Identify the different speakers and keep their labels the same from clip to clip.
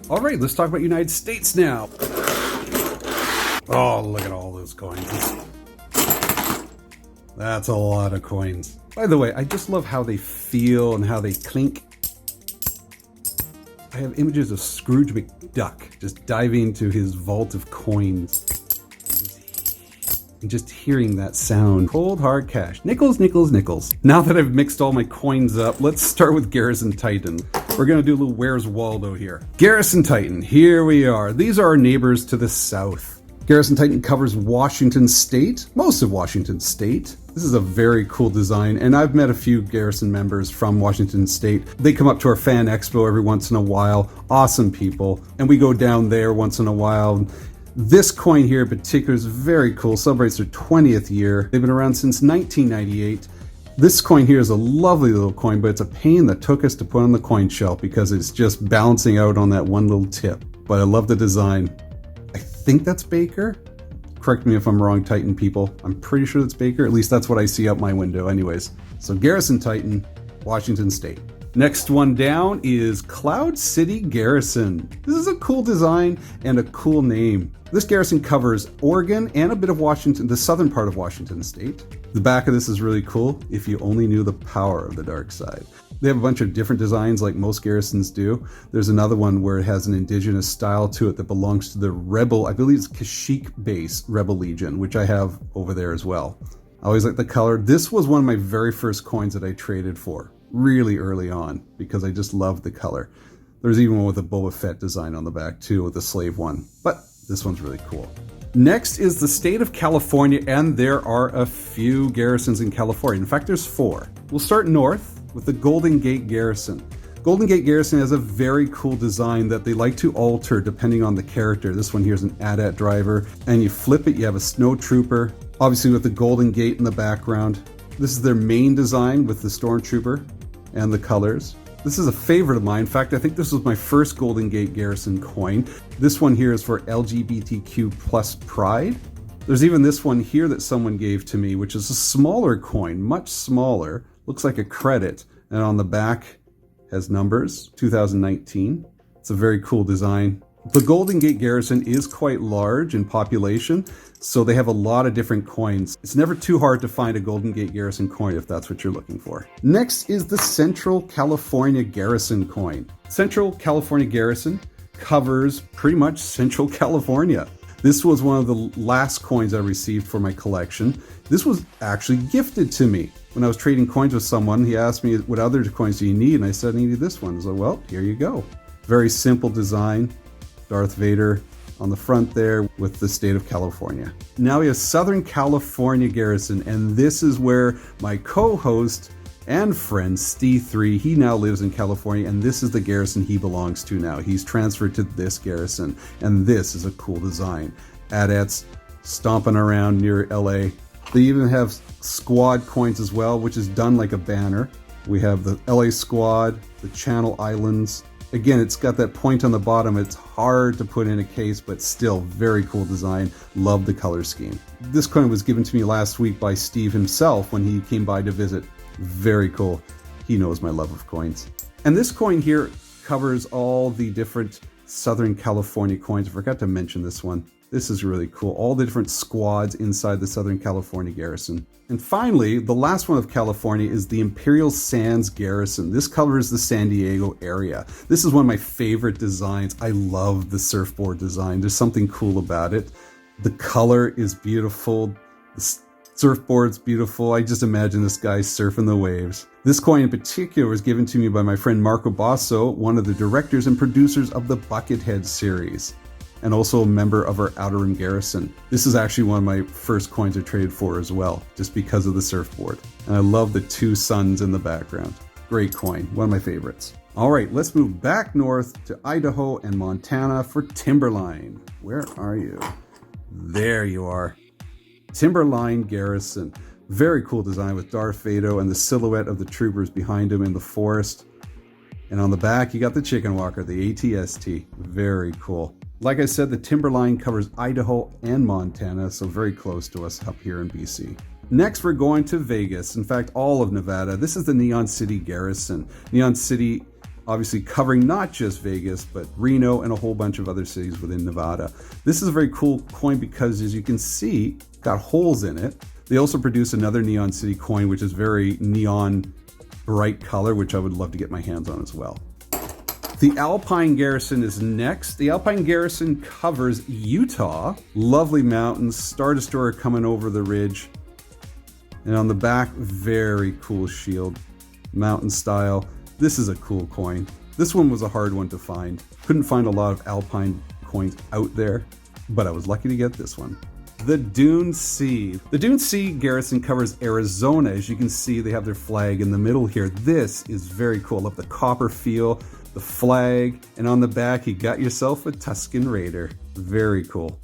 Speaker 1: All right, let's talk about United States now. Oh, look at all those coins. That's a lot of coins. By the way, I just love how they feel and how they clink. I have images of Scrooge McDuck just diving into his vault of coins. And just hearing that sound. Cold hard cash. Nickels, nickels, nickels. Now that I've mixed all my coins up, let's start with Garrison Titan. We're going to do a little Where's Waldo here. Garrison Titan, here we are. These are our neighbors to the south. Garrison Titan covers Washington State, most of Washington State. This is a very cool design, and I've met a few Garrison members from Washington State. They come up to our fan expo every once in a while. Awesome people. And we go down there once in a while. This coin here in particular is very cool. Celebrates their 20th year. They've been around since 1998. This coin here is a lovely little coin, but it's a pain that took us to put on the coin shelf because it's just balancing out on that one little tip. But I love the design. I think that's Baker. Correct me if I'm wrong, Titan people. I'm pretty sure that's Baker. At least that's what I see out my window anyways. So Garrison Titan, Washington State. Next one down is Cloud City Garrison. This is a cool design and a cool name. This garrison covers Oregon and a bit of Washington, the southern part of Washington State. The back of this is really cool if you only knew the power of the dark side. They have a bunch of different designs like most garrisons do. There's another one where it has an indigenous style to it that belongs to the Rebel, I believe it's Kashyyyk base Rebel Legion, which I have over there as well. I always like the color. This was one of my very first coins that I traded for really early on because I just loved the color. There's even one with a Boba Fett design on the back too with the slave one, but this one's really cool. Next is the state of California, and there are a few garrisons in California. In fact, there's 4. We'll start north with the Golden Gate Garrison. Golden Gate Garrison has a very cool design that they like to alter depending on the character. This one here is an AT-AT driver, and you flip it, you have a snow trooper, obviously with the Golden Gate in the background. This is their main design with the stormtrooper and the colors. This is a favorite of mine. In fact, I think this was my first Golden Gate Garrison coin. This one here is for LGBTQ plus pride. There's even this one here that someone gave to me, which is a smaller coin, much smaller. Looks like a credit, and on the back has numbers, 2019. It's a very cool design. The Golden Gate Garrison is quite large in population, so they have a lot of different coins. It's never too hard to find a Golden Gate Garrison coin if that's what you're looking for. Next is the Central California Garrison coin. Central California Garrison covers pretty much Central California. This was one of the last coins I received for my collection. This was actually gifted to me. When I was trading coins with someone, he asked me, what other coins do you need? And I said, I needed this one. So, well, here you go. Very simple design. Darth Vader on the front there with the state of California. Now we have Southern California Garrison, and this is where my co-host and friend Steve3, he now lives in California, and this is the garrison he belongs to now. He's transferred to this garrison, and this is a cool design. AT-ATs stomping around near LA. They even have squad coins as well, which is done like a banner. We have the LA squad, the Channel Islands. Again, it's got that point on the bottom. It's hard to put in a case, but still very cool design. Love the color scheme. This coin was given to me last week by Steve himself when he came by to visit. Very cool. He knows my love of coins. And this coin here covers all the different Southern California coins. I forgot to mention this one. This is really cool. All the different squads inside the Southern California Garrison. And finally, the last one of California is the Imperial Sands Garrison. This covers the San Diego area. This is one of my favorite designs. I love the surfboard design. There's something cool about it. The color is beautiful. The surfboard's beautiful. I just imagine this guy surfing the waves. This coin in particular was given to me by my friend Marco Basso, one of the directors and producers of the Buckethead series, and also a member of our Outer Rim Garrison. This is actually one of my first coins I traded for as well, just because of the surfboard. And I love the 2 suns in the background. Great coin, one of my favorites. All right, let's move back north to Idaho and Montana for Timberline. Where are you? There you are. Timberline Garrison. Very cool design with Darth Vader and the silhouette of the troopers behind him in the forest. And on the back, you got the chicken walker, the ATST. Very cool. Like I said, the Timberline covers Idaho and Montana, so very close to us up here in BC. Next, we're going to Vegas. In fact, all of Nevada. This is the Neon City Garrison. Neon City obviously covering not just Vegas, but Reno and a whole bunch of other cities within Nevada. This is a very cool coin because, as you can see, got holes in it. They also produce another Neon City coin, which is very neon bright color, which I would love to get my hands on as well. The Alpine Garrison is next. The Alpine Garrison covers Utah. Lovely mountains, Star Destroyer coming over the ridge. And on the back, very cool shield, mountain style. This is a cool coin. This one was a hard one to find. Couldn't find a lot of Alpine coins out there, but I was lucky to get this one. The Dune Sea. The Dune Sea Garrison covers Arizona. As you can see, they have their flag in the middle here. This is very cool. I love the copper feel, the flag, and on the back, you got yourself a Tusken Raider. Very cool.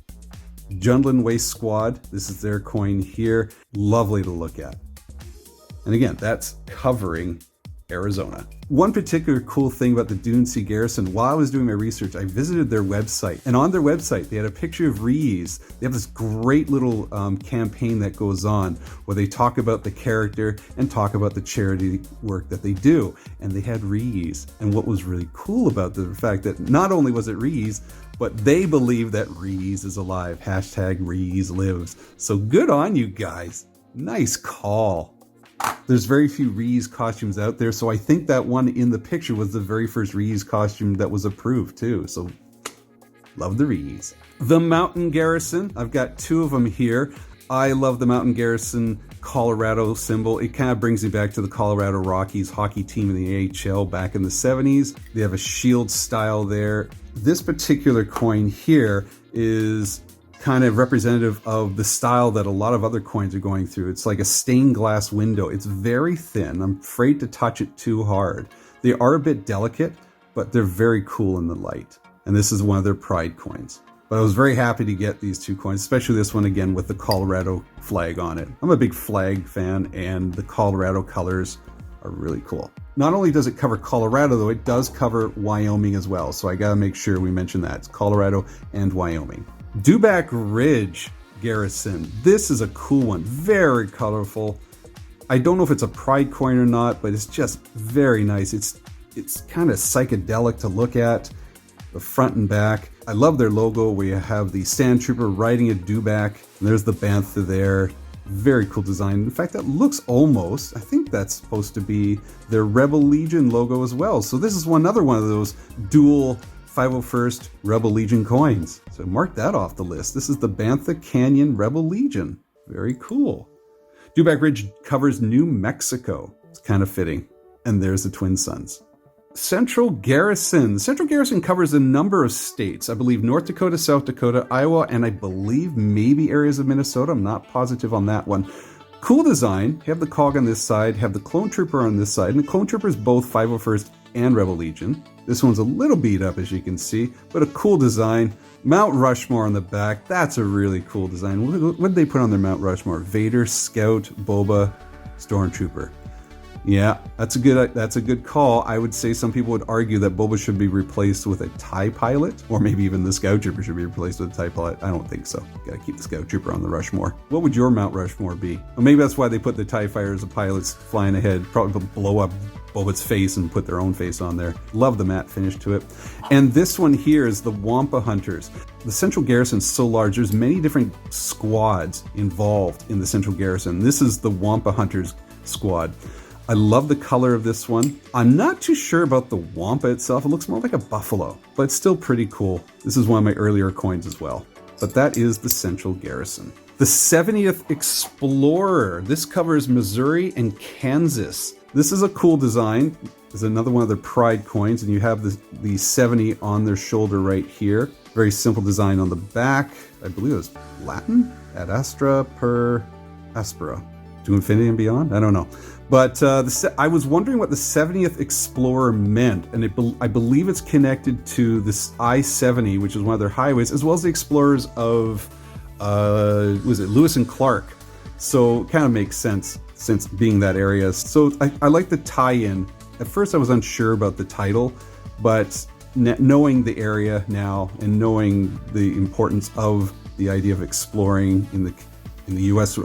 Speaker 1: Jundland Waste Squad. This is their coin here. Lovely to look at. And again, that's covering Arizona. One particular cool thing about the Dune Sea Garrison, while I was doing my research, I visited their website. And on their website, they had a picture of Reese. They have this great little campaign that goes on where they talk about the character and talk about the charity work that they do. And they had Reese. And what was really cool about the fact that not only was it Reese, but they believe that Reese is alive. Hashtag Reese lives. So good on you guys. Nice call. There's very few Reese costumes out there, so I think that one in the picture was the very first Reese costume that was approved too. So love the Reese. The Mountain Garrison, I've got two of them here. I love the Mountain Garrison Colorado symbol. It kind of brings me back to the Colorado Rockies hockey team in the AHL back in the 70s. They have a shield style there. This particular coin here is kind of representative of the style that a lot of other coins are going through. It's like a stained glass window. It's very thin. I'm afraid to touch it too hard. They are a bit delicate, but they're very cool in the light. And this is one of their pride coins. But I was very happy to get these two coins, especially this one again with the Colorado flag on it. I'm a big flag fan, and the Colorado colors are really cool. Not only does it cover Colorado, though, it does cover Wyoming as well. So I gotta make sure we mention that. It's Colorado and Wyoming. Dewback Ridge Garrison. This is a cool one, very colorful. I don't know if it's a pride coin or not, but it's just very nice. It's kind of psychedelic to look at, the front and back. I love their logo where you have the sand trooper riding a dewback, and there's the bantha there. Very cool design. In fact, that looks almost, I think that's supposed to be their Rebel Legion logo as well. So this is another one of those dual 501st Rebel Legion coins. So mark that off the list. This is the Bantha Canyon Rebel Legion. Very cool. Dewback Ridge covers New Mexico. It's kind of fitting. And there's the Twin Suns. Central Garrison. Central Garrison covers a number of states. I believe North Dakota, South Dakota, Iowa, and I believe maybe areas of Minnesota. I'm not positive on that one. Cool design. Have the cog on this side, have the Clone Trooper on this side, and the Clone Trooper is both 501st and Rebel Legion. This one's a little beat up, as you can see, but a cool design. Mount Rushmore on the back. That's a really cool design. What did they put on their Mount Rushmore? Vader, Scout, Boba, Stormtrooper. Yeah, that's a good call. I would say some people would argue that Boba should be replaced with a TIE pilot, or maybe even the Scout Trooper should be replaced with a TIE pilot. I don't think so. Gotta keep the Scout Trooper on the Rushmore. What would your Mount Rushmore be? Well, maybe that's why they put the TIE fighters, the pilots flying ahead, probably blow up Boba's face and put their own face on there. Love the matte finish to it. And this one here is the Wampa Hunters. The Central Garrison is so large, there's many different squads involved in the Central Garrison. This is the Wampa Hunters squad. I love the color of this one. I'm not too sure about the Wampa itself. It looks more like a buffalo, but it's still pretty cool. This is one of my earlier coins as well. But that is the Central Garrison. The 70th Explorer. This covers Missouri and Kansas. This is a cool design. There's another one of their pride coins, and you have the 70 on their shoulder right here. Very simple design on the back. I believe it was Latin? Ad astra per aspera. To infinity and beyond? I don't know. But I was wondering what the 70th Explorer meant, and I believe it's connected to this I-70, which is one of their highways, as well as the explorers of, was it Lewis and Clark? So it kind of makes sense since being that area. So I like the tie-in. At first I was unsure about the title, but knowing the area now and knowing the importance of the idea of exploring in the U.S.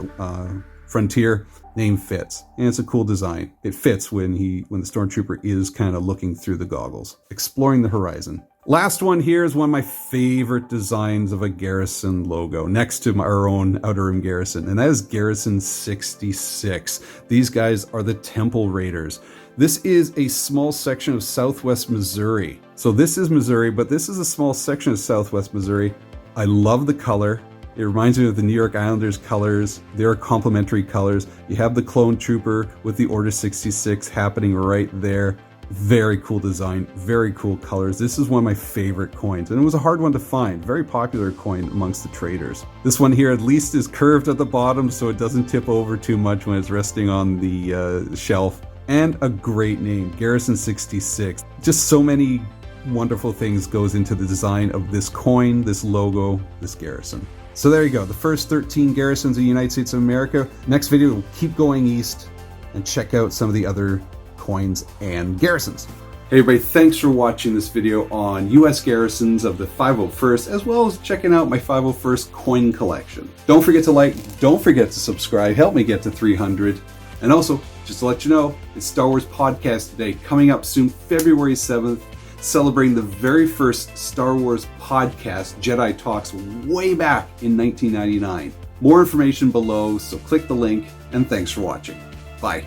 Speaker 1: Frontier, name fits. And it's a cool design. It fits when the Stormtrooper is kind of looking through the goggles, exploring the horizon. Last one here is one of my favorite designs of a Garrison logo, next to our own Outer Rim Garrison, and that is Garrison 66. These guys are the Temple Raiders. This is a small section of Southwest Missouri. So this is Missouri, but this is a small section of Southwest Missouri. I love the color. It reminds me of the New York Islanders colors. They're complementary colors. You have the clone trooper with the Order 66 happening right there. Very cool design, very cool colors. This is one of my favorite coins, and it was a hard one to find. Very popular coin amongst the traders. This one here at least is curved at the bottom so it doesn't tip over too much when it's resting on the shelf. And a great name, Garrison 66. Just so many wonderful things goes into the design of this coin, this logo, this Garrison. So there you go, the first 13 Garrisons of the United States of America. Next video, we'll keep going east and check out some of the other coins and garrisons. Hey everybody, thanks for watching this video on US Garrisons of the 501st, as well as checking out my 501st coin collection. Don't forget to like, don't forget to subscribe, help me get to 300. And also, just to let you know, it's Star Wars Podcast Today, coming up soon, February 7th, celebrating the very first Star Wars podcast, Jedi Talks, way back in 1999. More information below, so click the link, and thanks for watching. Bye.